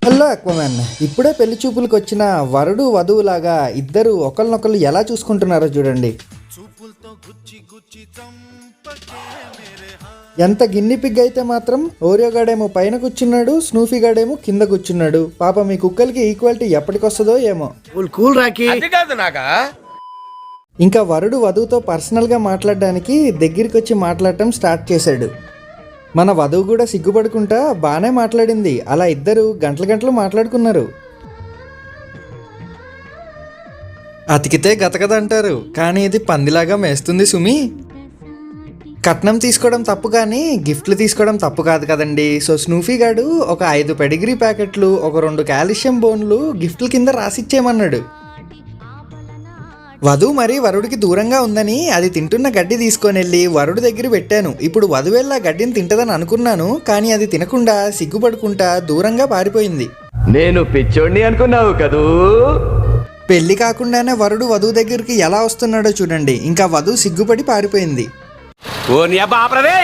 Hello అక్వామ్యాన్. ఇప్పుడే పెళ్లి చూపులకు వచ్చిన వరుడు వధువులాగా ఇద్దరు ఒకరినొకరు ఎలా చూసుకుంటున్నారో చూడండి. ఎంత గిన్ని పిగ్ అయితే మాత్రం ఓరియో గాడేమో పైన కూర్చున్నాడు, స్నూఫీ గాడేమో కింద కూర్చున్నాడు. పాప మీ కుక్కలకి ఈక్వాలిటీ ఎప్పటికొస్తుందో ఏమో. ఇంకా వరుడు వధువుతో పర్సనల్గా మాట్లాడడానికి దగ్గరికి వచ్చి మాట్లాడటం స్టార్ట్ చేశాడు. మన వధువు కూడా సిగ్గుపడుకుంటా బాగానే మాట్లాడింది. అలా ఇద్దరు గంటలు గంటలు మాట్లాడుకున్నారు. అతికితే గతకదంటారు, కానీ ఇది పందిలాగా మేస్తుంది సుమి. కట్నం తీసుకోవడం తప్పు కానీ గిఫ్ట్లు తీసుకోవడం తప్పు కాదు కదండి. సో స్నూఫీ గాడు ఒక 5 పెడిగ్రీ ప్యాకెట్లు, ఒక 2 కాల్షియం బోన్లు గిఫ్ట్ల కింద రాసిచ్చేయమన్నాడు. వధువు మరి వరుడికి దూరంగా ఉందని అది తింటున్న గడ్డి తీసుకొని వెళ్ళి వరుడు దగ్గర పెట్టాను. ఇప్పుడు వధువెళ్ళ గడ్డిని తింటదని అనుకున్నాను, కానీ అది తినకుండా సిగ్గుపడుకుంటా దూరంగా పారిపోయింది. నేను పిచ్చోడిని అనుకున్నావు కదూ. పెళ్లి కాకుండానే వరుడు వధువు దగ్గరికి ఎలా వస్తున్నాడో చూడండి. ఇంకా వధువు సిగ్గుపడి పారిపోయింది. ఓ నీ అబ్బా ఆపరదే.